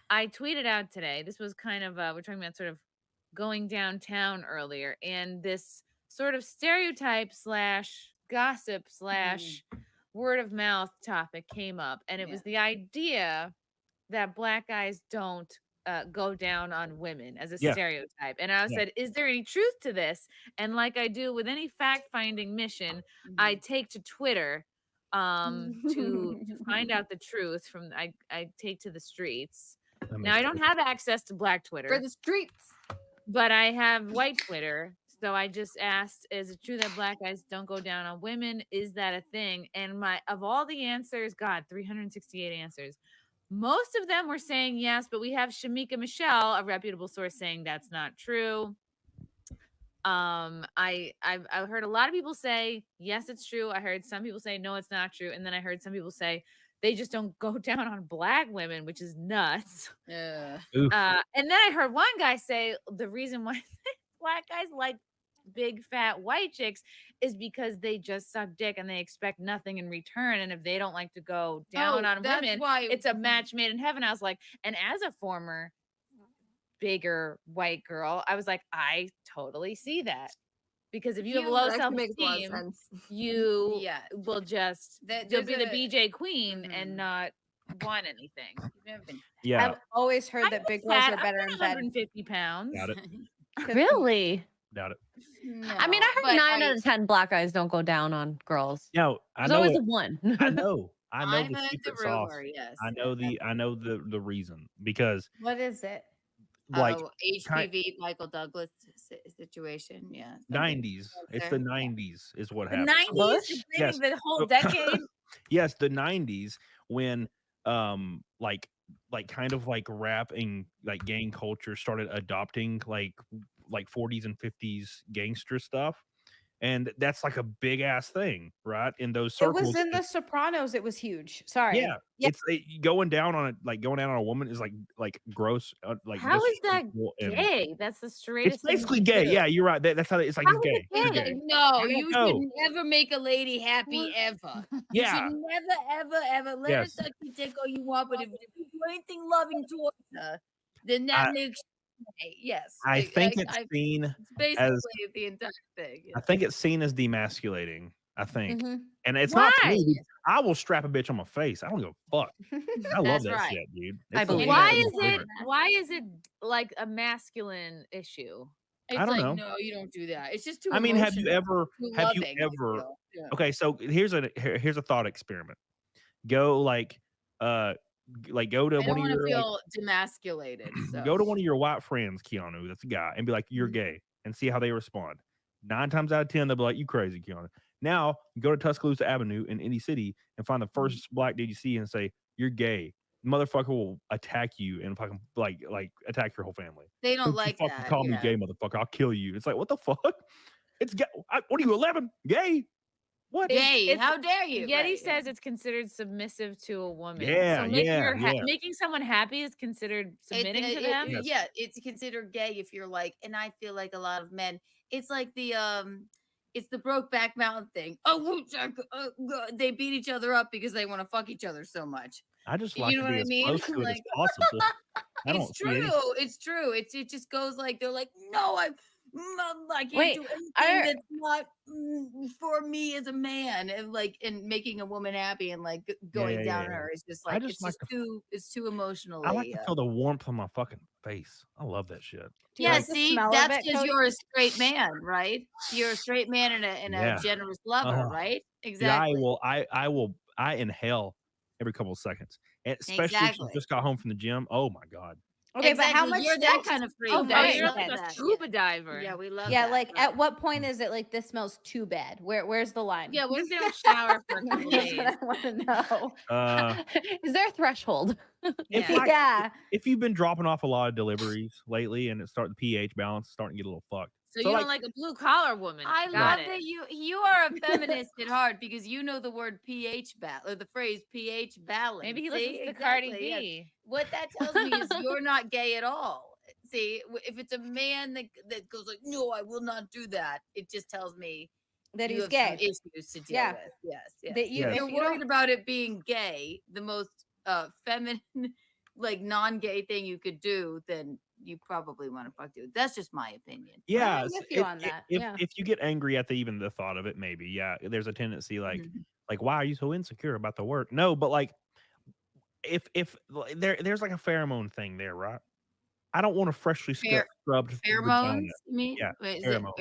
I tweeted out today. This was kind of we're talking about sort of going downtown earlier, and this sort of stereotype slash gossip slash word of mouth topic came up, and it was the idea that black guys don't go down on women as a Yeah. stereotype. And I Yeah. said, is there any truth to this? And like I do with any fact finding mission, I take to Twitter to find out the truth from I take to the streets. Now I don't have access to black For Twitter, the streets. but I have white Twitter. So I just asked, is it true that black guys don't go down on women? Is that a thing? And my of all the answers, God, 368 answers. Most of them were saying yes, but we have Shamika Michelle, a reputable source, saying that's not true. I've heard a lot of people say yes, it's true. I heard some people say no, it's not true, and then I heard some people say they just don't go down on black women, which is nuts. Yeah. And then I heard one guy say the reason why black guys like big fat white chicks is because they just suck dick and they expect nothing in return. And if they don't like to go down on women, it's a match made in heaven. I was like, and as a former bigger white girl, I was like, I totally see that. Because if you have low self-esteem, you will just you'll be the BJ queen and not want anything. Yeah. I've always heard that big girls are better in bed. 150 pounds. Doubt it. Really? Doubt it. No, I mean, I heard 9 out of 10 black guys don't go down on girls. No, I There's know always it. the one. I know. I know the heard secret the sauce. rumor, yes. I know the reason because What is it? like HPV Michael Douglas situation. Yeah. 90s. It's the 90s is what The happened. 90s? Yes. The whole decade? Yes, the 90s when like kind of like rap and like gang culture started adopting like 40s and 50s gangster stuff. And that's like a big ass thing, right? In those circles. It was in The Sopranos. It was huge. Sorry. Yeah, it's going down on a woman is like gross. Like how is that gay? That's the straightest. It's basically gay. Yeah, you're right. That's how it's like. It's gay. It's gay. No, you should never make a lady happy ever. Yeah. You should never, ever let her suck your dick all you want, but if you do anything loving towards her, then that makes. Yes, I think it's seen basically as the entire thing. I think it's seen as demasculating. I think, Mhm. and it's not to me. I will strap a bitch on my face. I don't give a fuck. I love that shit, dude. I believe. Why is it like a masculine issue? It's I don't know. No, you don't do that. It's just too. I mean, have you ever? Yeah. Okay, so here's a thought experiment. Go go to one of your feel demasculated. So. Go to one of your white friends, Keanu, that's a guy, and be like, "You're gay," and see how they respond. 9 times out of 10, they'll be like, "You crazy, Keanu." Now go to Tuscaloosa Avenue in any city and find the first black dude you see and say, "You're gay." The motherfucker will attack you and fucking like attack your whole family. They don't like fucking that. Call me gay, motherfucker. I'll kill you. It's like, what the fuck? It's gay. What are you, 11? Gay? What? Gay? How dare you? Yeti says it's considered submissive to a woman. Yeah, so making someone happy is considered submitting to them. Yeah, it's considered gay if you're like, and I feel like a lot of men. It's like it's the Brokeback Mountain thing. Oh, they beat each other up because they want to fuck each other so much. I just like you know to be as close to it as possible. It's true. It's true. It just goes like they're like, no, I can't do anything that's not for me as a man, and making a woman happy and like going down on her is just like it's too emotional. I like to feel the warmth on my fucking face. I love that shit. Yeah, see, that's because you're a straight man, right? You're a straight man and a generous lover, right? Exactly. Yeah, I inhale every couple of seconds, and especially if you just got home from the gym. Oh my god. Okay, but how much you're that kind of freak? Oh, you're like a scuba diver. Yeah, we love. Yeah, like at what point is it like this smells too bad? Where's the line? Yeah, what if they don't shower for a couple days? That's what I want to know. Is there a threshold? If you've been dropping off a lot of deliveries lately, and the pH balance is starting to get a little fucked. So you don't like a blue collar woman. I love that you are a feminist at heart because you know the word pH balance or the phrase pH balance. Maybe he listens to Cardi B. Yes. What that tells me is you're not gay at all. See, if it's a man that goes like, no, I will not do that, it just tells me that you he's have gay. Some issues to deal with. Yes. That you're worried about it being gay. The most feminine like non-gay thing you could do, then you probably want to fuck dude. That's just my opinion. Yeah, I'm with you on that. if you get angry at even the thought of it, maybe there's a tendency like why are you so insecure about the work? No, but like if there's like a pheromone thing there, right? I don't want a freshly scrubbed Pheromones, vagina. you mean? Yeah, Wait, pheromones.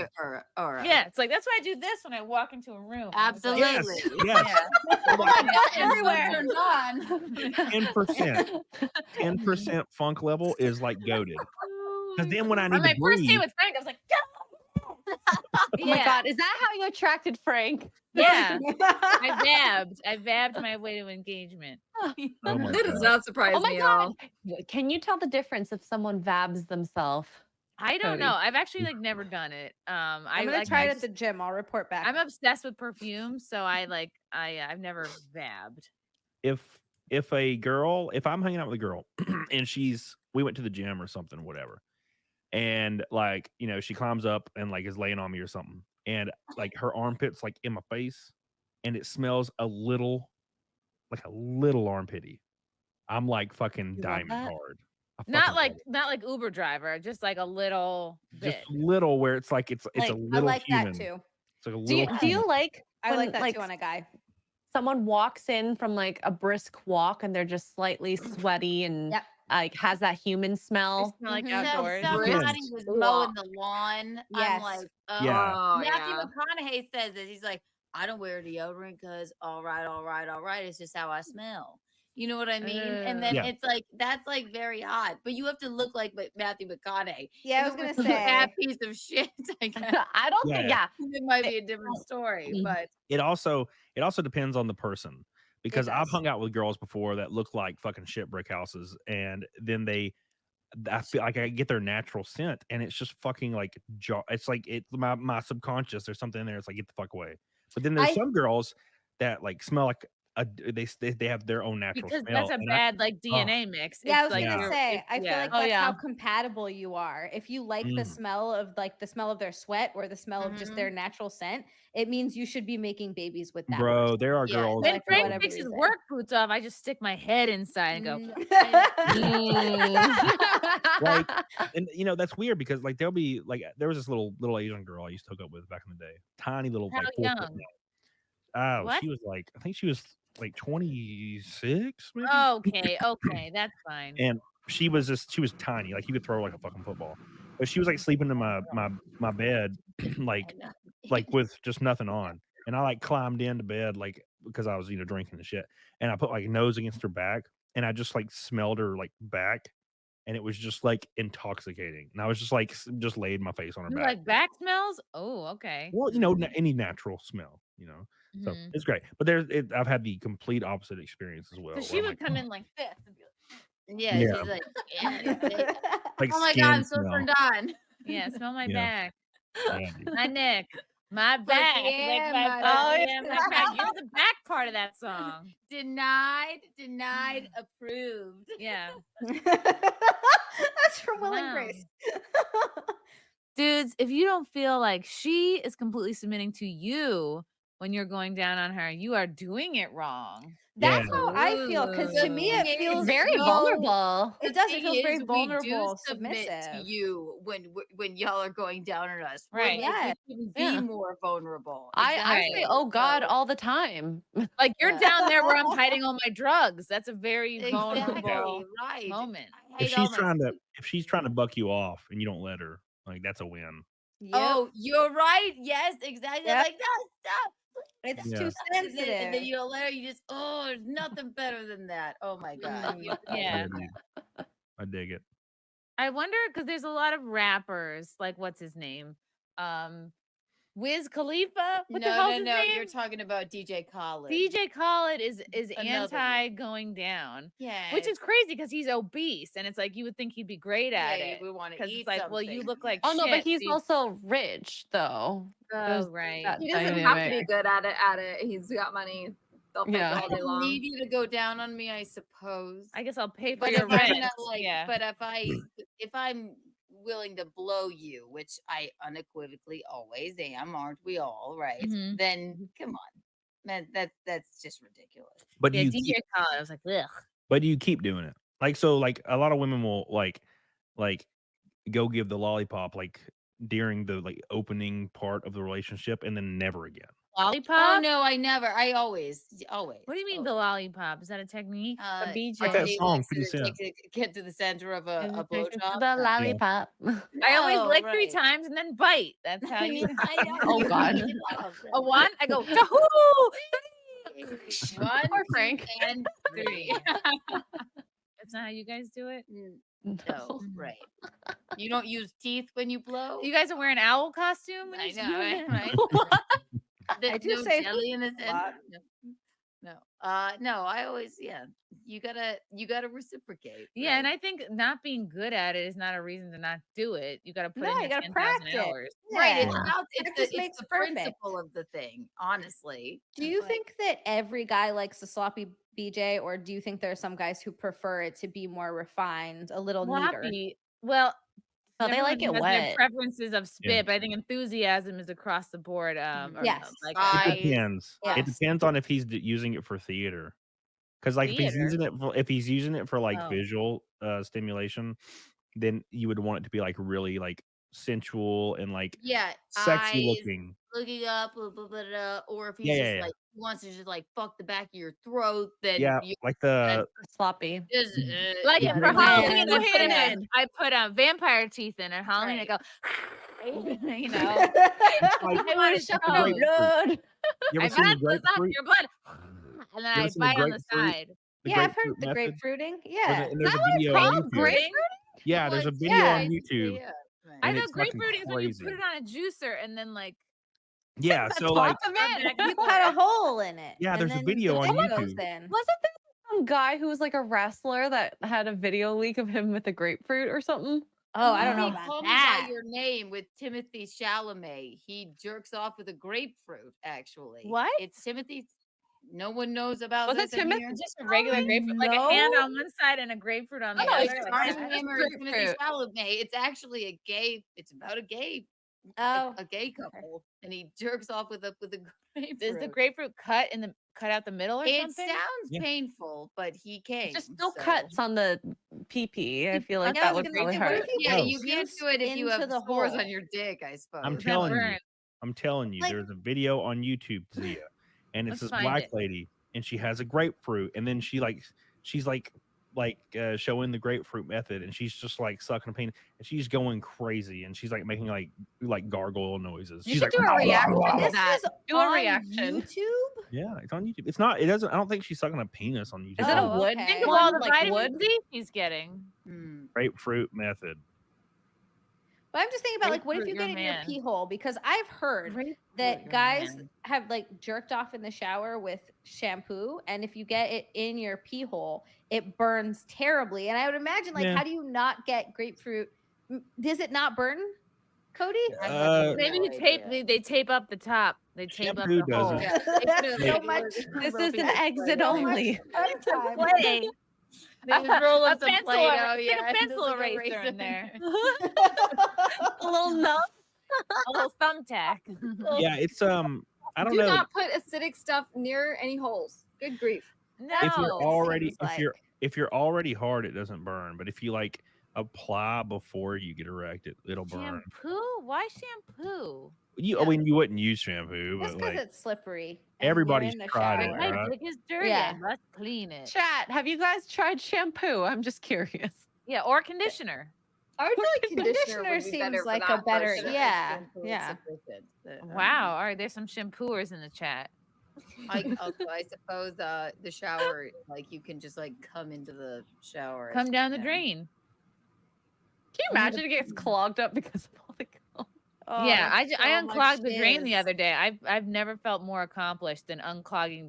Yeah, it's like that's why I do this when I walk into a room. Absolutely. Yes. Everywhere. Turned on. 10% funk level is like goaded. Because then when I need On my to first date breathe, with Frank, I was like, Oh my God, is that how you attracted Frank? yeah. I vabbed my way to engagement. oh my That does God. not surprise Oh my me at God. all. Can you tell the difference if someone vabs themselves? I don't Cody. know. I've actually like never done it. I'm gonna try it at the gym. I'll report back. I'm obsessed with perfume, so I've never vabbed. If I'm hanging out with a girl and we went to the gym or something, whatever, and like, she climbs up and like is laying on me or something, and like her armpit's like in my face and it smells a little armpity, I'm like fucking diamond hard. Not like Uber driver, just like a little bit. Just little where it's like it's a I little like human. that too. It's like a Do little you human. like I when, like that too on a guy. someone walks in from like a brisk walk and they're just slightly sweaty and Yep. like has that human I smell? smell like Mhm. outdoors. Somebody was mowing the lawn. Yes. I'm like, oh. Yeah. Oh, Matthew yeah. McConaughey says this. He's like, I don't wear deodorant because all right. It's just how I smell. You know what I mean? And then Yeah. it's like that's like very odd. But you have to look like Matthew McConaughey. Yeah, I If was it gonna a say. bad piece of shit. I guess I don't think, Yeah. it might be a different story. Mhm. But It also depends on the person, because I've does. hung out with girls before that look like fucking shit brick houses, and then I feel like I get their natural scent, and it's just fucking like it's like my subconscious. There's something in there. It's like, get the fuck away. But then there's some girls that like smell like they have their own natural Because smell. that's a and bad like DNA mix. Yeah, I It's was like gonna you're- say. it's- I feel yeah. like Oh, that's yeah. how compatible you are. If you like the smell of their sweat or the smell of just their natural scent, it means you should be making babies with that. Bro, person. there are Yeah, girls. When Like, for Frank whatever takes his reason. work boots off, I just stick my head inside and go. Like, and that's weird because like there'll be like there was this little Asian girl I used to hook up with back in the day. Tiny little How like 4 foot young? now. Oh, What? she was like, I think she was like 26 maybe. Okay, that's fine. And she was tiny, like you could throw her like a fucking football. But she was like sleeping in my bed like with just nothing on. And I like climbed into bed like because I was drinking and shit. And I put like nose against her back and I just like smelled her like back, and it was just like intoxicating. And I was just like just laid my face on her You back. like back smells? Oh, okay. Well, any natural smell, So Mhm. it's great. But I've had the complete opposite experience as well. So where she I'm would like, come in like this and be like, yeah, Yeah. she's like, yeah. like Oh my skin god, I'm so smell. turned on. yeah, smell my Yeah. back, Yeah, dude. my neck, my back. yeah, my my back. back. Yeah, my back. You're the back part of that song. Denied, approved. Yeah. That's from Will and Wow. Grace. Dudes, if you don't feel like she is completely submitting to you when you're going down on her, you are doing it wrong. That's Yeah. how I feel. Because to me, it It's feels Very no- vulnerable. It does. The It feels thing very is, we vulnerable, do submit to submissive. you when y'all are going down on us. We're Right. like, Yeah. we can be Yeah. more vulnerable. I Exactly. say, oh God, So- all the time. Like you're Yeah. down there where I'm hiding all my drugs. That's a very Exactly, vulnerable right. moment. I If hate all she's my if she's trying to buck you off and you don't let her, like that's a win. Yep. Oh, you're right. Yes, exactly. Yep. Like, no, stop. It's Yeah. too And then sensitive. you don't let her, you just, there's nothing better than that. Oh my God. Mm. Yeah. dude. I dig it. I wonder because there's a lot of rappers, like what's his name? Wiz Khalifa? What the hell's his name? You're talking about DJ Khaled. DJ Khaled is Another anti going down, yeah. which is crazy because he's obese, and it's like you would think he'd be great at it. We want to Because eat it's like, well, you something. look like Oh no, but shit, he's so you- also rich though. oh right. that He doesn't have to be dynamic. good at it. He's got money. They'll fake Yeah. it I all day don't long. need you to go down on me, I suppose. I guess I'll pay for But your if I'm rent. not like, Yeah. but if I'm willing to blow you, which I unequivocally always am, aren't we all, right? Mhm. Then come on, that's just ridiculous. But Yeah, do you DJ Khaled. I was like, ugh. keep doing it? Like so, like a lot of women will like go give the lollipop like during the like opening part of the relationship, and then never again. Oh Lollipop? no, I never. I always. What do you mean the lollipop? Is that a technique? The BJ. Like that they song, like 50 to Cent. get to the center of a blowjob. The lollipop. I always No, lick 3 right. times and then bite. That's how you. Oh, God. A 1, I go Tahoo! 1, Poor 2, Frank. and 3. That's not how you guys do it. No, right. You don't use teeth when you blow. You guys are wearing owl costume. When I you know, do right? it? Right. I do no say jelly in the a center. lot. No. I always you gotta reciprocate. Yeah, and right? I think not being good at it is not a reason to not do it. You got to put No, in you the gotta 10,000 practice. hours. Right. Yeah. It's about Practice it's makes the perfect. principle of the thing, honestly. Do you But- think that every guy likes a sloppy BJ, or do you think there are some guys who prefer it to be more refined, a little neater? Sloppy. Well, No, they like everyone it has their wet. preferences of spit, but I think enthusiasm is across the board. Or Yes. like It depends. Yes. It depends on if he's using it for theater. Because like if he's using it for like Oh. visual stimulation, then you would want it to be like really like sensual and like sexy eyes, looking. looking up, blah, blah, blah, blah, or if he's Yeah, just yeah, yeah. like wants to just like fuck the back of your throat, then Yeah, you like the Sloppy. just Like Yeah, for but- Halloween, Yeah, I put vampire teeth in. And Halloween, Right. I go, you know, like, I want to show the grapefruit. blood. You I ever seen the bet suck grapefruit? your blood, and then You ever I seen the bite on the grapefruit? side. The Yeah, I've heard grapefruit the method? grapefruiting. Where Yeah. and there's a That video was on called YouTube. grapefruit? Yeah, there's a Well, video on basically, YouTube. yeah, right. I And know it's fucking grapefruiting is when you crazy. put it on a juicer and then like Yeah, The so like top of it. You cut a hole in it. Yeah, and there's a then video the on thing YouTube. goes in. Wasn't there some guy who was like a wrestler that had a video leak of him with a grapefruit or something? Oh, I don't know Hey, about Call Me that. by Your Name with Timothy Chalamet. He jerks off with a grapefruit. Actually, What? It's Timothy. No one knows about Was it this. in Timothy? here? just a regular grapefruit, like a hand no. on one side and a grapefruit on the Oh, no, it's other. just like nice. that. Armie Hammer and Timothy grapefruit. Chalamet. It's actually a gay. It's about a gay. Oh, A gay couple, and he jerks off with a grapefruit. Is the grapefruit cut out the middle or It something? sounds Yeah. painful, but he came. Just still so- cuts on the PP. I feel like Yeah, that I was would gonna probably say, what hurt. if he Yeah, Oh. you can't do it if you into have the sores hole? on your dick, I suppose. I'm That telling you. burn. I'm telling you, Like- there's a video on YouTube, Zia, and it's Let's this find black it. lady, and she has a grapefruit, and then she's like showing the grapefruit method, and she's just like sucking a pain, and she's going crazy, and she's like making like gargoyle noises. You She's should like, do a reaction to this that. was Do a on reaction. YouTube. yeah, it's on YouTube. It's not. It doesn't. I don't think she's sucking a penis on YouTube. Is it a Oh, wood? okay. Think of one, all the like vitamin wood? C he's getting. Hmm. Grapefruit method. But I'm just thinking about like, what if you Grapefruit, get your in your man. pee hole? Because I've heard Grapefruit, that your guys man. have like jerked off in the shower with shampoo, and if you get it in your pee hole, it burns terribly. And I would imagine, like, Yeah. how do you not get grapefruit? Does it not burn, Cody? Maybe you they tape up the top. They tape up Shampoo the hole. doesn't. It's so much. This is an exit so only. much time. Play. They just roll A up some pencil Play-Doh, er- stick a yeah, pencil just like eraser in there. A little nub. A little thumbtack. Yeah, it's I don't Do know. not put acidic stuff near any holes. Good grief. No. If you're already seems if you're already hard, it doesn't burn. But if you like apply before you get erect, it'll burn. Shampoo? Why shampoo? I mean, you wouldn't use shampoo, Just but because like it's slippery. and you're everybody's in the tried it, shower. right? My dick is dirty. Yeah. I must clean it. Chat, have you guys tried shampoo? I'm just curious. Yeah, or conditioner. I would feel like Conditioner would be better seems for like a that better- versus yeah, shampoo is yeah. sufficient, but, Wow. All right, there's some shampooers in the chat. I suppose the shower, like you can just like come into the shower. Come down the Yeah. drain. Can you imagine it gets clogged up because of all the cum? Yeah, I so unclogged much the drain the is. other day. I've never felt more accomplished than unclogging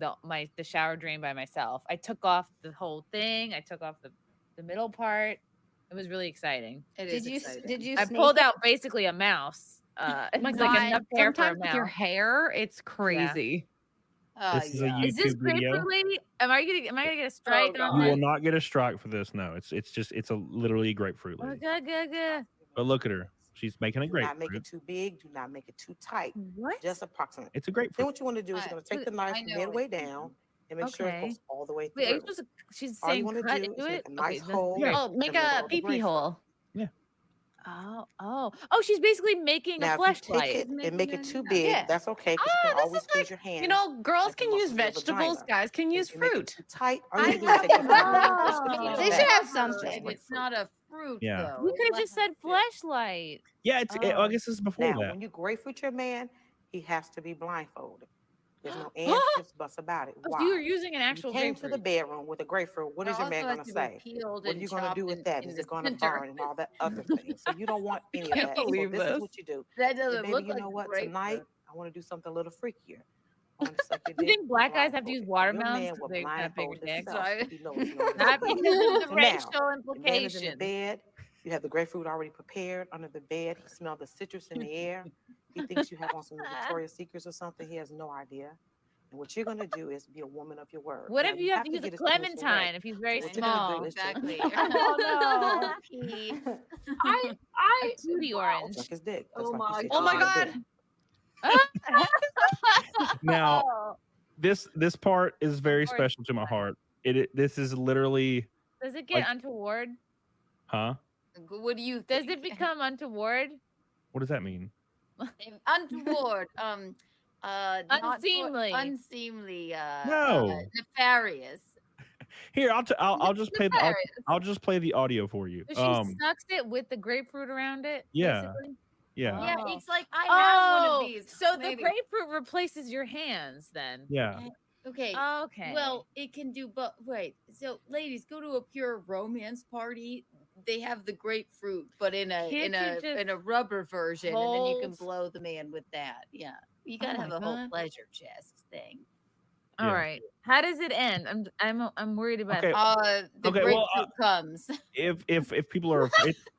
the shower drain by myself. I took off the whole thing. I took off the middle part. It was really exciting. It Did is you exciting. did you I snake pulled it? out basically a mouse. It's My like God, enough hair for a sometimes with your mouse. hair, it's crazy. This is a yeah. YouTube Is this video. grapefruit lady? Am I gonna get a strike God. on You will this? not get a strike for this. No, it's a literally grapefruit Oh, lady. good. But look at her. She's making a Do not make grapefruit. it too big. Do not make it too tight. What? Just approximate. It's a Then grapefruit. what you want to do is you're going to take the knife I know midway what you down and make sure it Okay. goes all the way Wait, are you through. supposed to? She's All you saying want to cut do into is it. make a nice Okay, hole. that's Oh, in make the middle a of the pee-pee grapefruit. hole. Oh. She's basically making Now, a if you take fleshlight. it and make it too Yeah. big, Yeah. that's okay because you Ah, can this always is squeeze like, your hands. you know, girls like the can use muscles of your vegetables, vagina. guys can And use if you make it fruit. too tight, all I you do is take your finger and push the Oh. fingers They back. should have It's something. grapefruit. It's not a fruit, Yeah. though. We It's could have like just a said chip. fleshlight. Yeah, I Oh. guess this is before Now, that. when you grapefruit your man, he has to be blindfolded. There's no ands, ifs, buts about it. Oh, so you were Why? using an You actual came to the grapefruit. bedroom with a grapefruit. What It is your man also going has to to say? be peeled What are and you going to chopped do with in, that? in Is the it going to center. burn and all that other thing? So you don't want any of Can't that. So believe this this. is what you do. That Say, doesn't baby, look you like know a what? grapefruit. Tonight, I want to do something a little freakier. I want to suck your You dick think black guys have to use blindfolded. Your watermelons man because will they have bigger blindfold dicks? himself. Sorry. He knows no Not because of the So now, racial the man is in the implications. bed. You have the grapefruit already prepared under the bed. He smells the citrus in the air. He thinks you have on some Victoria's Secrets or something. He has no idea. And what you're going to do is be a woman of your word. What Now, if you have to use a get his penis away. clementine if he's very So what you're gonna small? do is take- Exactly. Oh Pee. I Tutti orange. suck his dick. That's Oh like my you said, Oh my you wanna God. do. Now, Oh. this part is very course. special to my heart. This is literally, Does it get Like- untoward? huh? What do you Does think? it become untoward? What does that mean? Untoward? not for- Unseemly. unseemly. No. Nefarious. Here, I'll just play the nefarious. I'll just play the audio for you. So she sucks it with the grapefruit around it. Yeah. basically? Yeah. Yeah, Oh. it's like I have one Oh, of these. so the Maybe. grapefruit replaces your hands then. Yeah. Okay. Okay. Well, it can do, but wait. So, ladies, go to a pure romance party. They have the grapefruit, but in a Can't you just in a rubber version, and then you can hold- blow the man with that. Yeah, you Oh gotta my have a whole God. pleasure chest thing. all Yeah. right. How does it end? I'm worried about Okay. The Okay, grapefruit well, comes. If people are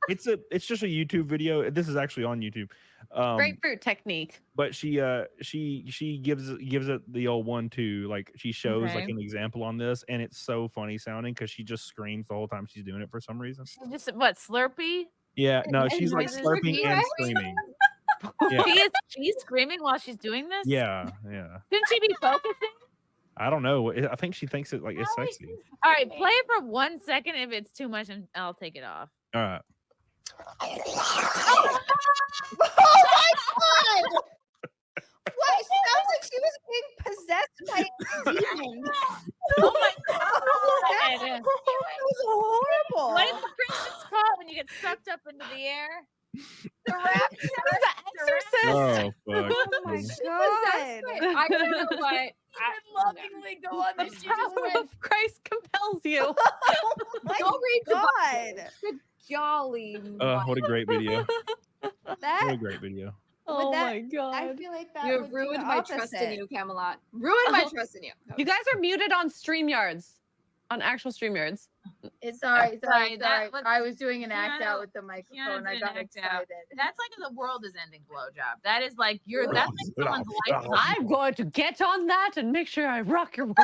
it's just a YouTube video. This is actually on YouTube. Grapefruit technique. But she gives it the old 1-2, like she shows like Okay. an example on this, and it's so funny sounding because she just screams the whole time she's doing it for some reason. Just what Slurpee? Yeah, no, And she's like noises. slurping and screaming. Yeah, She's screaming while she's doing this. yeah. Couldn't she be focusing? I don't know. I think she thinks it like it's No, sexy. All right, play it for 1 second. If it's too much, and I'll take it off. All right. What? It sounds like she was being possessed by a demon. Oh my That god! was horrible. What is the Christians called when you get sucked up into the air? the rap? Oh fuck. Oh my god. I don't know what. Lovingly go on The this. She just power went, of Christ compels you. Oh my Go read the god. Golly. What a great video. What a That great video. Oh that- my God. I feel like that You would have do ruined the my trust in opposite. you, Camelot. Ruined my trust in you. You guys are muted on StreamYards. On actual StreamYards. It's sorry. Sorry, that was- I was doing an act Keanu- out with the microphone. I did an got act out. excited. That's like the world is ending blowjob. That is like that's like someone's life. I'm going to get on that and make sure I rock your world.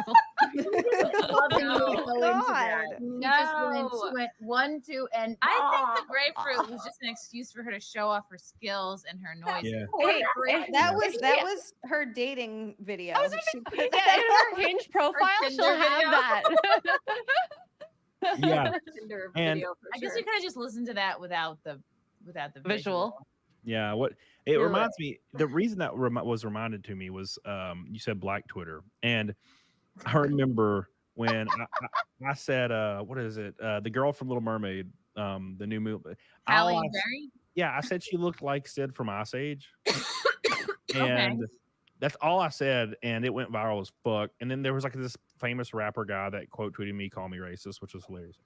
Lovingly go into that. God. She just went, No. she went 1, 2, and I think the grapefruit was just an excuse for her to show off her skills and her noise. Yeah. Hey, that was Yeah. her dating video. I was She put Yeah, that in her Hinge profile, she'll Tinder have video. that. Yeah. Tinder And- video for I guess sure. we could have just listened to that without the Visual. Yeah, what it Do reminds me, the reason that was reminded to me was you said Black Twitter, and I remember when I said what is it, the girl from Little Mermaid, the new movie, Halle all I- Berry. yeah, I said she looked like Sid from Ice Age, Okay. and that's all I said, and it went viral as fuck. And then there was like this famous rapper guy that quote tweeted me, call me racist, which was hilarious.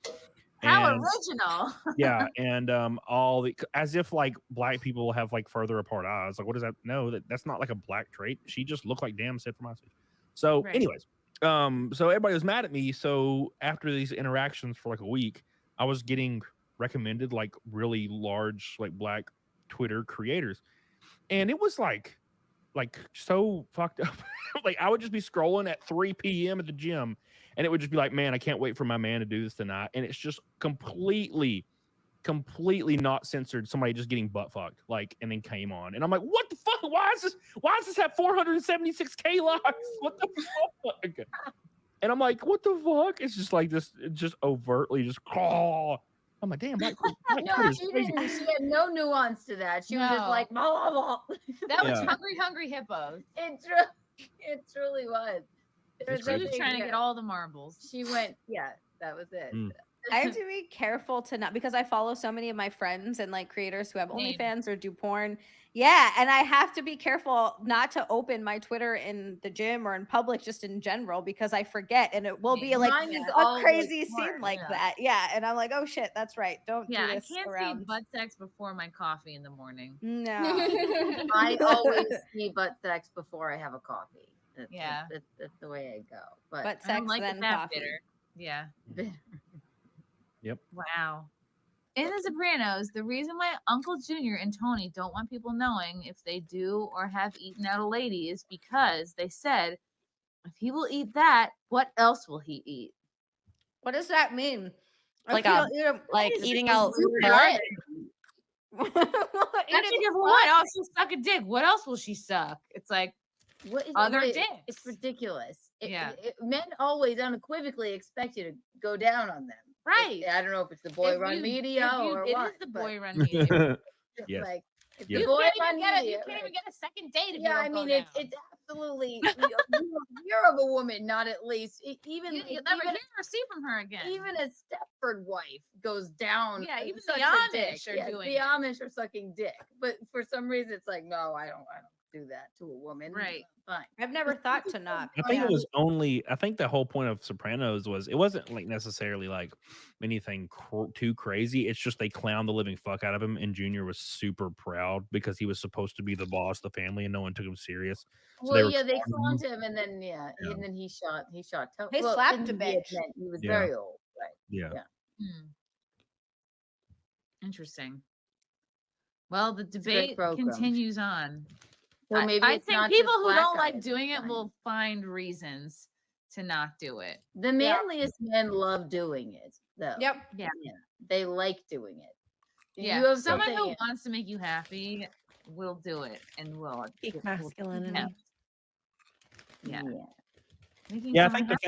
How And- original. yeah, and all the as if like black people have like further apart eyes. Like, what does that? No, that's not like a black trait. She just looked like damn Sid from Ice Age. So, Right. anyways, so everybody was mad at me. So after these interactions for like a week, I was getting recommended like really large like black Twitter creators, and it was like so fucked up. Like I would just be scrolling at 3 p.m. at the gym, and it would just be like, man, I can't wait for my man to do this tonight. And it's just completely not censored. Somebody just getting butt fucked, like, and then came on, and I'm like, what the fuck? Why does this have 476K likes? What the fuck? And I'm like, what the fuck? It's just like this, just overtly just I'm like, damn, Black No, Twitter's she crazy. didn't. She had no nuance to that. She was just No. like, blah, blah, blah. That was Yeah. hungry hippos. It truly was. There It's was She was nothing- trying to yeah. get all the marbles. She went, yeah, that was it. Mm. I have to be careful to not, because I follow so many of my friends and like creators who have Same. OnlyFans or do porn. Yeah, and I have to be careful not to open my Twitter in the gym or in public, just in general, because I forget, and it will be like Mine is a all, like, crazy scene porn, like yeah. that. Yeah, and I'm like, oh shit, that's right. Don't Yeah, do I this can't around. see butt sex before my coffee in the morning. No. I always see butt sex before I have a coffee. Yeah. That's the way I go. But But I don't sex like then it that coffee. bitter. Yeah. Yep. Wow. In The Sopranos, the reason why Uncle Junior and Tony don't want people knowing if they do or have eaten out a lady is because they said, if he will eat that, what else will he eat? What does that mean? Like I a- feel, you know, Like It's eating just out weird. blood. That's eating like, what? Oh, she'll suck a dick. What else will she suck? It's like what is other wait, dicks. It's ridiculous. Yeah. Men always unequivocally expect you to go down on them. right. I don't know if it's the boy If run you- media if you- or it what. is the but, boy run media. Yes. Like, if Yes. the boy You run can't media. even get a second date if you Yeah, don't I mean, go it's down. absolutely you're of a woman, not at least even You'll even never hear or see from her again. even a Stepford wife goes down. Yeah, even the sucks a Amish dick. are Yeah, doing the it. Amish are sucking dick, but for some reason it's like, no, I don't do that to a woman. Right. Fine. I've never thought to not. I think Yeah. it was only. I think the whole point of Sopranos was it wasn't like necessarily like anything too crazy. It's just they clowned the living fuck out of him, and Junior was super proud because he was supposed to be the boss of the family, and no one took him serious. So Well, were yeah, they clowning cloned him, and then Yeah. and then he shot. They well, slapped in a the bitch. Vietnam, He was Yeah. very old, right? Yeah. Yeah. Hmm. Interesting. Well, the a great debate program. continues on. So maybe I it's think not people just who black don't like guys, doing it's it fine. will find reasons to not do it. The manliest men love doing it, though. Yep. Yeah. They like doing it. Yeah. You have Someone something. who wants to make you happy will do it and will. Peak will- masculinity. Yeah. Making Yeah, I someone think the happy.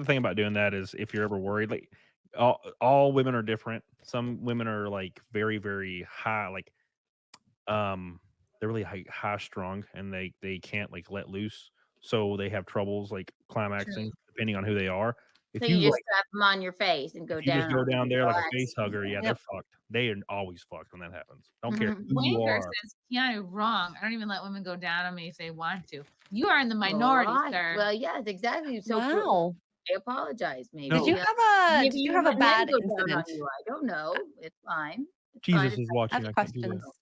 thing about doing that is if you're ever worried, like all women are different. Some women are like very, very high, like they're really high strung and they can't like let loose. So they have troubles like climaxing depending on who they are. If So you just like, strap them on your face and go if you down. just go down there like a relax. face hugger, yeah, they're fucked. They are always fucked when that happens. Don't care who you Wanker are. says, Keanu, wrong. I don't even let women go down on me if they want to. You are in the minority, Right. sir. Well, yes, exactly. So Wow. I apologize. Maybe. No. Did you Yeah. have a Maybe did you you have a let men bad go down on incident? you. I don't know. It's fine. It's Jesus fine. is I watching. have I can't do questions. that.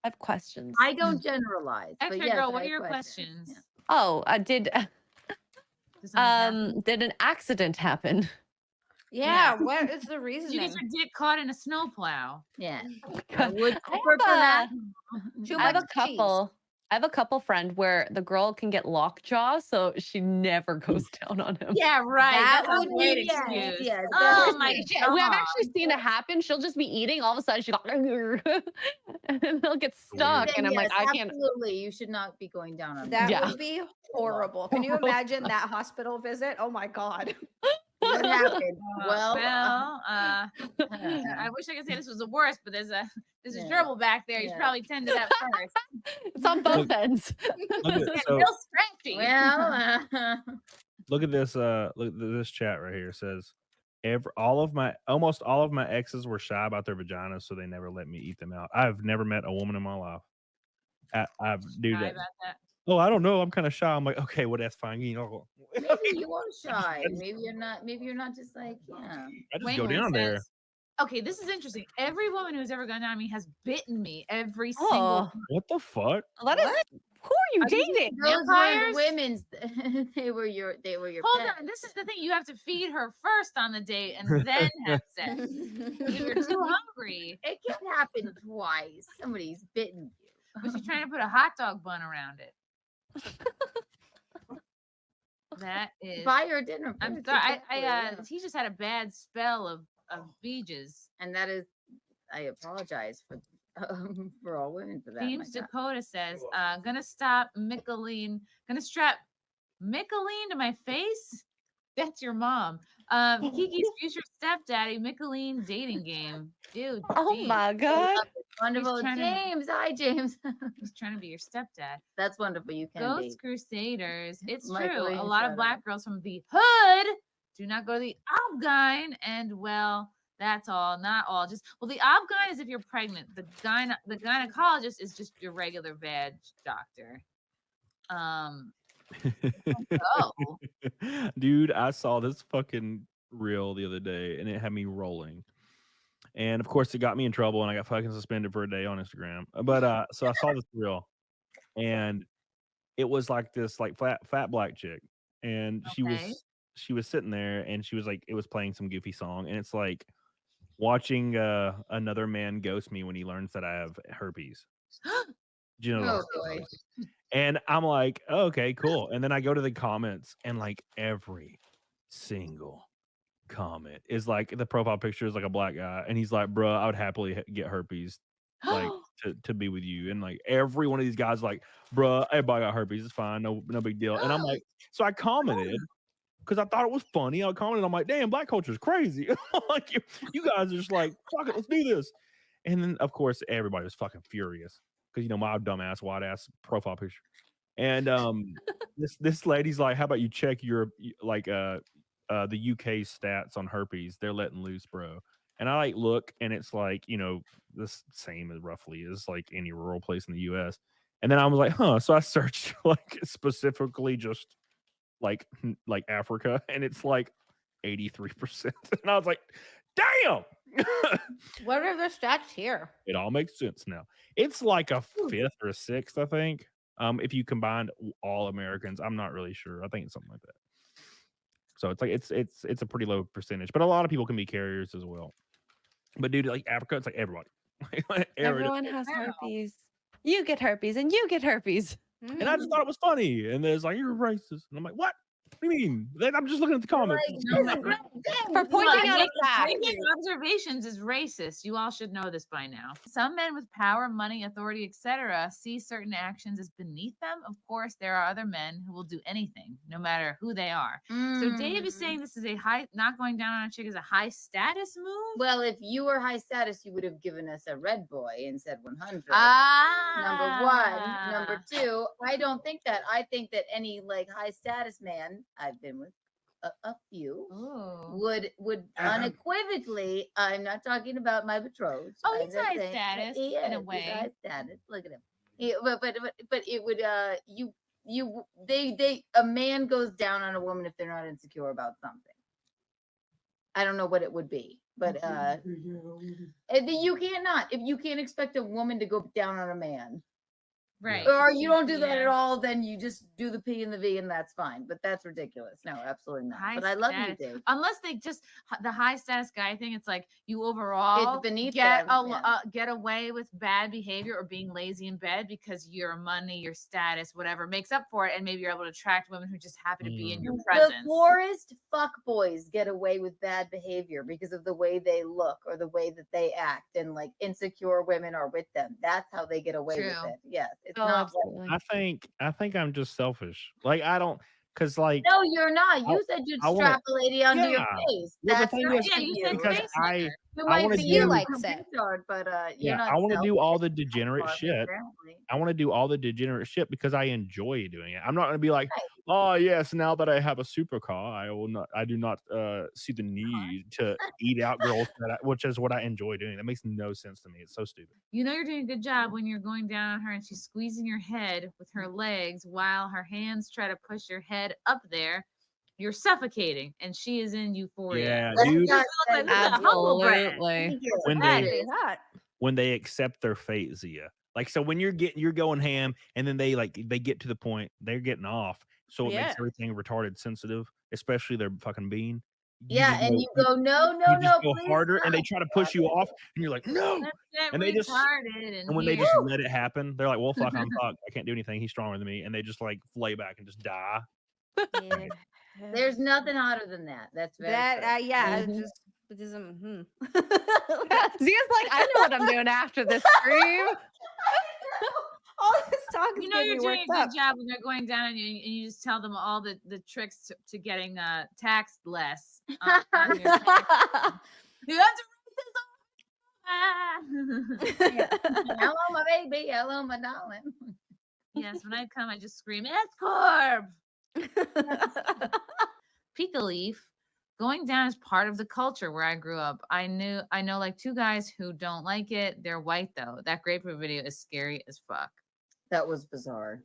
I have questions. I don't generalize. But Xray yes, Girl, I what are have your questions. questions? Oh, did Does something happen? did an accident happen? Yeah. What is the Did you reasoning? get your dick caught in a snowplow? Yeah. I Would have prefer that. Too I have a much cheese. couple friend where the girl can get lockjaw, so she never goes down on him. Yeah, right. That That's a would be- great yes, excuse. yes, that Oh would my be- god. We have actually seen it happen. She'll just be eating, all of a sudden she goes, and they'll get stuck, Then and I'm like, yes, I can't. absolutely. You should not be going down on That Yeah. would be horrible. Can you imagine that hospital visit? Oh my god. What happened? Well, I wish I could say this was the worst, but there's a Yeah. gerbil back there. You should Yeah. probably tend to that first. It's on both ends. Look at, It's so real scratchy. well, look at this. Look at this chat right here. It says almost all of my exes were shy about their vaginas, so they never let me eat them out. I've never met a woman in my life. I've do Shy that. about that. Oh, I don't know. I'm kind of shy. I'm like, okay, well, that's fine. You know, maybe you are shy. Maybe you're not. Maybe you're not just like, yeah. I just go Wayne down there. says, okay, this is interesting. Every woman who's ever gone down on me has bitten me. Every Oh, single. What the fuck? that is. Who are you Are these dating? Those were Vampires? the women's. They were your. Hold pets. on. This is the thing. You have to feed her first on the date and then have sex. If you're too hungry, It can happen twice. Somebody's bitten you. but she's trying to put a hot dog bun around it. That is. Buy her dinner. I'm first, sorry. exactly, He just had a bad spell of beaches. and that is. I apologize for all women for that. James my God. Dakota says, gonna strap Micheline to my face. That's your mom. Kiki's future stepdaddy, Michelin dating game. Dude, Oh James. my god. Wonderful. trying to- James. Hi, James. He's trying to be your stepdad. That's wonderful. You can Ghost be. Crusaders. It's Michael true. Ian, A lot shout of black girls from the hood do not go to the Obgyn, and well, that's all. Not all. Just the Obgyn is if you're pregnant. The gynecologist is just your regular veg doctor. Oh, Dude, I saw this fucking reel the other day and it had me rolling. And of course, it got me in trouble and I got fucking suspended for a day on Instagram. But so I saw this reel and it was like this like fat black chick. And Okay. she was sitting there and she was like, it was playing some goofy song. And it's like watching another man ghost me when he learns that I have herpes. Genital herpes. And I'm like, oh, okay, cool. And then I go to the comments and like every single comment is like the profile picture is like a black guy. And he's like, bro, I would happily get herpes like to be with you. And like every one of these guys like, bro, everybody got herpes. It's fine. No big deal. And I'm like, so I commented because I thought it was funny. I commented, I'm like, damn, black culture is crazy. Like you guys are just like, fuck it, let's do this. And then of course everybody was fucking furious. Because my dumbass white ass profile picture, and this lady's like, "How about you check your like the UK stats on herpes? They're letting loose, bro." And I like look, and it's like the same as roughly as like any rural place in the US. And then I was like, "Huh?" So I searched like specifically just like Africa, and it's like 83%. And I was like, "Damn." What are the stats here? It all makes sense now. It's like a fifth or a sixth, I think. If you combined all Americans, I'm not really sure. I think it's something like that. So it's like it's a pretty low percentage, but a lot of people can be carriers as well. But dude, like Africa, it's like everybody. Everyone has herpes. You get herpes, and you get herpes. And I just thought it was funny. And there's like, you're racist, and I'm like, what? What do you mean? I'm just looking at the comments. For pointing out a fact. Making observations is racist. You all should know this by now. Some men with power, money, authority, etc., see certain actions as beneath them. Of course, there are other men who will do anything, no matter who they are. So Dave is saying this is not going down on a chick is a high status move. Well, if you were high status, you would have given us a red boy and said 100. Number one. Number two, I don't think that. I think that any like high status man I've been with a few would unequivocally. I'm not talking about my betrothed. Oh, he's high status in a way. High status. Look at him. But it would a man goes down on a woman if they're not insecure about something. I don't know what it would be, but you cannot. If you can't expect a woman to go down on a man. Right. Or you don't do that at all, then you just do the P and the V and that's fine. But that's ridiculous. No, absolutely not. But I love you, Dave. Unless they just the high status guy thing, it's like you overall it's beneath get away with bad behavior or being lazy in bed because your money, your status, whatever makes up for it, and maybe you're able to attract women who just happen to be in your presence. The poorest fuck boys get away with bad behavior because of the way they look or the way that they act, and like insecure women are with them. That's how they get away with it. Yes. It's not I think I'm just selfish. Like I don't, because like no, you're not. You said you'd strap a lady under your face. Well, That's not you said because I want to you like it, but you're not. I want to do all the degenerate shit. I want to do all the degenerate shit because I enjoy doing it. I'm not going to be like, oh yes, now that I have a supercar, I do not see the need to eat out girls, which is what I enjoy doing. That makes no sense to me. It's so stupid. You know you're doing a good job when you're going down on her and she's squeezing your head with her legs while her hands try to push your head up there. You're suffocating, and she is in euphoria. Yeah, dude. Absolutely. When they accept their fate, Xia. Like so, when you're going ham, and then they get to the point they're getting off, so it makes everything retarded sensitive, especially their fucking bean. You go no, go harder, and they try to push you off, and you're like no, and they just and when they just let it happen, they're like, well, fuck, I'm fucked. I can't do anything. He's stronger than me, and they just like lay back and just die. Yeah. There's nothing hotter than that. That's very It doesn't. Zia's like, I know what I'm doing after this stream. All this Tuggs You know get you're me doing worked a good up. job when they're going down and you just tell them all the tricks to getting taxed less. On your you have to Hello, my baby. Hello, my darling. Yes, when I come, I just scream, Escorb! Pika Leaf. Going down is part of the culture where I grew up. I know like 2 guys who don't like it. They're white though. That grapefruit video is scary as fuck. That was bizarre.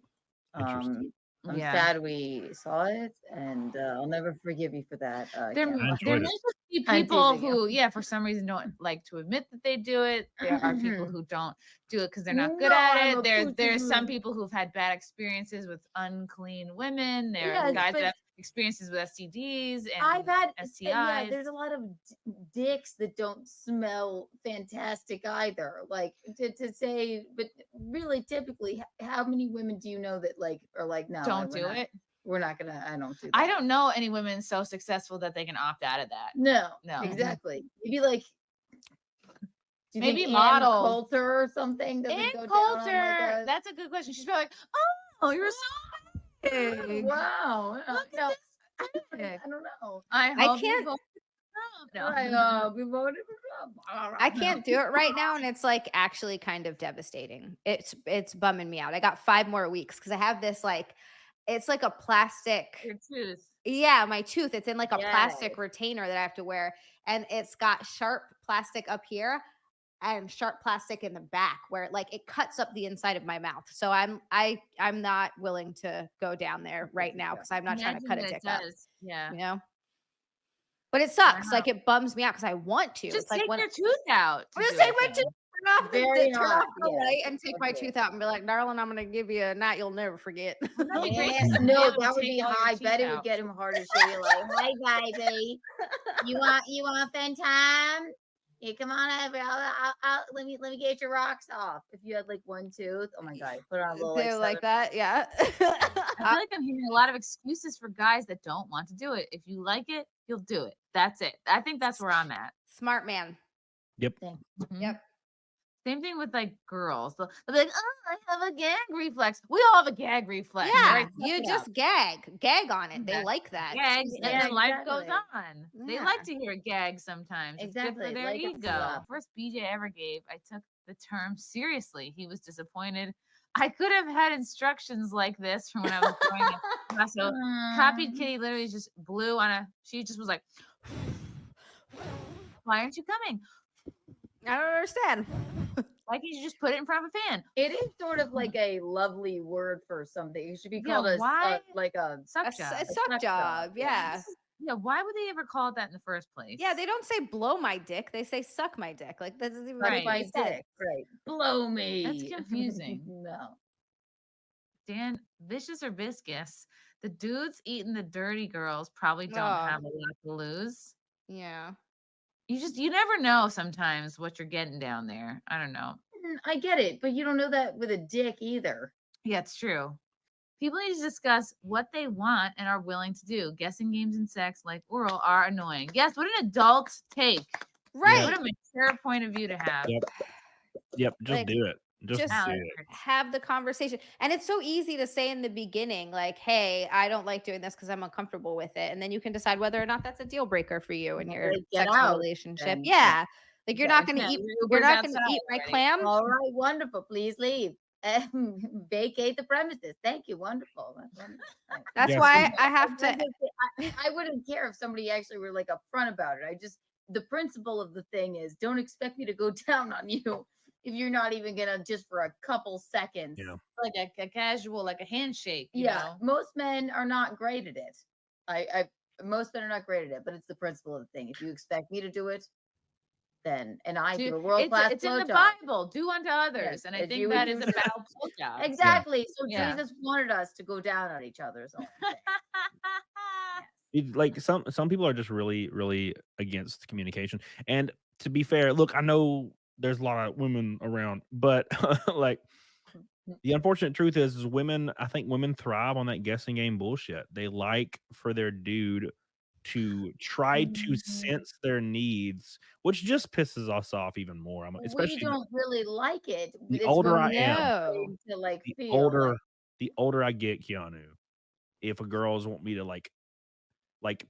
Interesting. I'm Yeah. sad we saw it, and I'll never forgive you for that. There Cameron. I meant enjoyed to it. be I'm people teasing you. who, yeah, for some reason don't like to admit that they do it. There are people who don't do it because they're not good No, at I'm it. a There's some poochie. people who've had bad experiences with unclean women. There are Yes, guys but that have experiences with STDs and I've had STIs. yeah, there's a lot of dicks that don't smell fantastic either. Like to say, but really, typically, how many women do you know that like are like, no, don't we're do not- it. We're not gonna. I don't do that. I don't know any women so successful that they can opt out of that. No, No. exactly. Maybe like. Do you Maybe think Ann models. Coulter or something doesn't Ann go down Coulter, on like that's a good question. She's probably like, oh, you're so big. wow. Look No, at this. I don't know. I hope you can't- vote for Trump. Right, we voted for Trump. I can't do it right now, and it's like actually kind of devastating. It's bumming me out. I got 5 more weeks because I have this like, it's like a plastic. Your tooth. Yeah, my tooth. It's in like a Yes. plastic retainer that I have to wear, and it's got sharp plastic up here and sharp plastic in the back where it, like, it cuts up the inside of my mouth. So I'm not willing to go down there right now because I'm not trying to cut a Imagine dick up. does. Yeah. You know. But it sucks. Like it bums me out because I want to. Just it's like take when your tooth out. to Just do take it my then. tooth off the, Very turn off hot, the yeah, light and take my okay. tooth out and be like, darling, I'm gonna give you a night you'll never forget. That'd be great. Yeah, if no, Sam that would take be all your high. I teeth bet it out. would get him hard as shit. You're like, hi, baby. You want fun time? Yeah, come on over. Let me get your rocks off. If you had like 1 tooth, oh my god, put on a little Do like southern- that, yeah. I feel like I'm hearing a lot of excuses for guys that don't want to do it. If you like it, you'll do it. That's it. I think that's where I'm at. Smart man. Mhm. Yep. Same thing with like girls. They'll be like, oh, I have a gag reflex. We all have a gag reflex. Yeah, right? you Suck it just up. gag on it. They Yeah. like that. Gag, Jesus. and then life goes exactly. on. They like to hear gag sometimes. It's good Exactly, for their like a ego. slap. First BJ ever gave, I took the term seriously. He was disappointed. I could have had instructions like this from when I was growing up. So copied Kitty literally just blew on a. She just was like, "Why aren't you coming? I don't understand. Why can't you just put it in front of a fan?" It is sort of like a lovely word for something. It should be Yeah, called why? like a Suck A job. suck job. Yeah. Yeah, why would they ever call it that in the first place? Yeah, they don't say blow my dick. They say suck my dick. Like this is even Right. make my any sense. dick. Right. Blow me. That's confusing. No. Dan, vicious or viscous? The dudes eating the dirty girls probably don't Oh. have a lot to lose. Yeah. You never know sometimes what you're getting down there. I don't know. I get it, but you don't know that with a dick either. Yeah, it's true. People need to discuss what they want and are willing to do. Guessing games and sex, like oral, are annoying. Yes, what an adult take. Right. What a mature point of view to have. Yep. Just Like, do it. Just just do Alex, it. Have the conversation. And it's so easy to say in the beginning, like, hey, I don't like doing this because I'm uncomfortable with it. And then you can decide whether or not that's a deal breaker for you in Well, your like, get sexual out relationship. then. Yeah. Like you're Yeah, not gonna yeah, eat your you're Uber's not gonna outside eat my already. clam. All right, wonderful. Please leave. Vacate the premises. Thank you. Wonderful. That's wonderful. That's Yes. why I have to I wouldn't care if somebody actually were like upfront about it. The principle of the thing is don't expect me to go down on you if you're not even gonna just for a couple seconds. Yeah. Like a casual, like a handshake. You Yeah, know? most men are not great at it. Most men are not great at it, but it's the principle of the thing. If you expect me to do it, then and I do a world class it's in the blowjob. Bible. Do unto others, Yes, and I if think you would that is do about blowjob. Exactly. So Yeah. Jesus wanted us to go down on each other. So Like some people are just really really against communication. And to be fair, look, I know there's a lot of women around, but like the unfortunate truth is women, I think women thrive on that guessing game bullshit. They like for their dude to try to sense their needs, which just pisses us off even more. We Especially don't really like it. the It's older when I we am, begin to like the feel older like, the older I get, Keanu, if a girls want me to like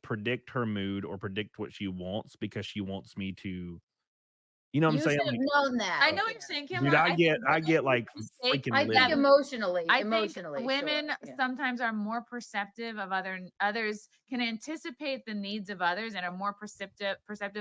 predict her mood or predict what she wants because she wants me to, you know what I'm you saying? should have Like, known that. I know what you're saying, Kim. dude, I get like mistake- freaking I think livid. emotionally. I emotionally, think women sure, yeah. sometimes are more perceptive of others can anticipate the needs of others and are more perceptive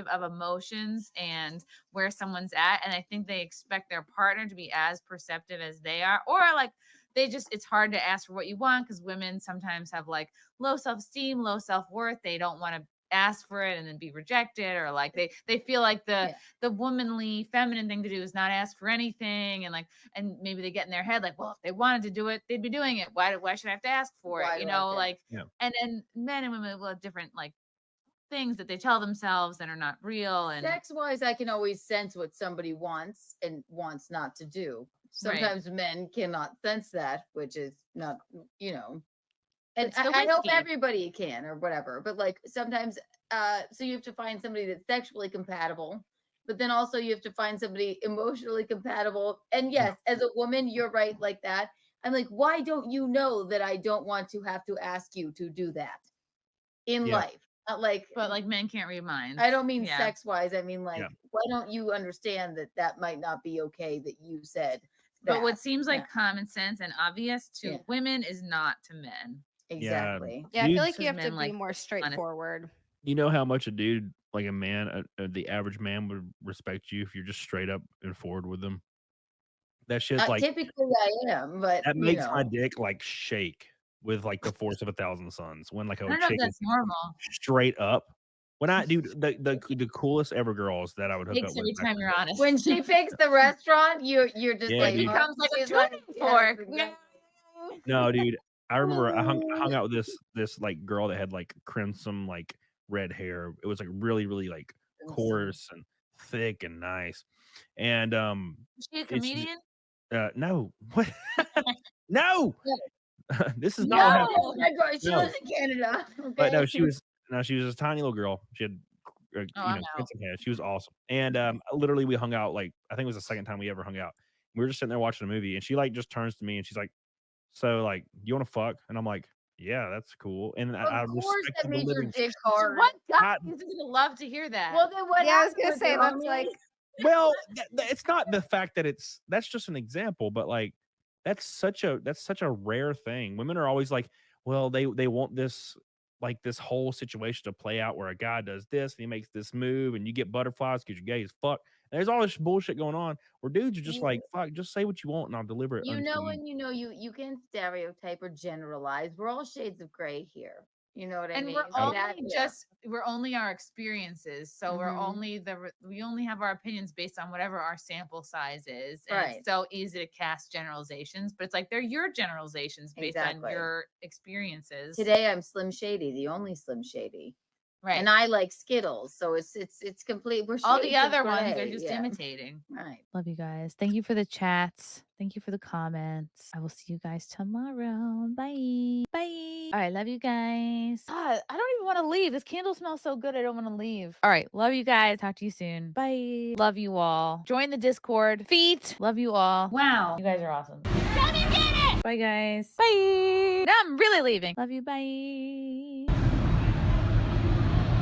of emotions and where someone's at. And I think they expect their partner to be as perceptive as they are, or like it's hard to ask for what you want because women sometimes have like low self-esteem, low self-worth. They don't want to ask for it and then be rejected, or like they feel like the womanly feminine thing to do is not ask for anything, and maybe they get in their head like, well, if they wanted to do it, they'd be doing it. Why should I have to ask for Why it? do I have to Like, Yeah. and then men and women will have different like things that they tell themselves that are not real. And Sex wise, I can always sense what somebody wants and wants not to do. Sometimes men cannot sense that, which is not, and It's the I hope whiskey. everybody can or whatever, but like sometimes so you have to find somebody that's sexually compatible, but then also you have to find somebody emotionally compatible. And yes, as a woman, you're right, like that. I'm like, why don't you know that I don't want to have to ask you to do that in life? Not like, but like men can't read minds. I don't mean Yeah. sex wise. I mean like, why don't you understand that that might not be okay that you said that? But what seems like common sense and obvious to women is not to men. Exactly. Yeah, I feel like Dudes you have and to men, be like, more straightforward. You know how much a dude, like a man, the average man would respect you if you're just straight up and forward with them. That shit's like, typically I am, but that makes my dick like shake with like the force of 1,000 suns when like a I don't know if chick is that's normal. straight up. When I dude, the coolest ever girls that I would hook Takes up with. every time you're honest. when she picks the restaurant, you're just Yeah, like, dude. It becomes like a she's tuning fork. yes, No, dude. I remember I hung out with this like girl that had like crimson like red hair. It was like really like coarse and thick and nice. And Is she a comedian? no. What? No. This is no, not she lives in Canada. Okay? But no, she was a tiny little girl. She had I know. crimson hair. She was awesome. And literally we hung out like I think it was the second time we ever hung out. We were just sitting there watching a movie and she like just turns to me and she's like, so like, you want to fuck? And I'm like, yeah, that's cool. And I Of course, respect that the made your living. dick hard. What guy is gonna love to hear that? Well, then what? Yeah, I was gonna happened, say that's homie? like Well, it's not the fact that that's just an example, but like that's such a rare thing. Women are always like, well, they want this like this whole situation to play out where a guy does this and he makes this move and you get butterflies because you're gay as fuck. And there's all this bullshit going on where dudes are just like, fuck, just say what you want and I'll deliver it. You unto know, when you can stereotype or generalize. We're all shades of gray here. You know what I and mean? we're only our experiences, so we only have our opinions based on whatever our sample size is, and it's so easy to cast generalizations, but it's like they're your generalizations based on your experiences. Today I'm Slim Shady, the only Slim Shady, right? And I like Skittles, so it's complete. We're all the shades of other ones gray, are just imitating. Right. Love you guys. Thank you for the chats. Thank you for the comments. I will see you guys tomorrow. Bye. Bye. All right. Love you guys. God, I don't even want to leave. This candle smells so good. I don't want to leave. All right. Love you guys. Talk to you soon. Bye. Love you all. Join the Discord. Feet. Love you all. Wow. You guys are awesome. Come and get it. Bye, guys. Bye. Now I'm really leaving. Love you. Bye.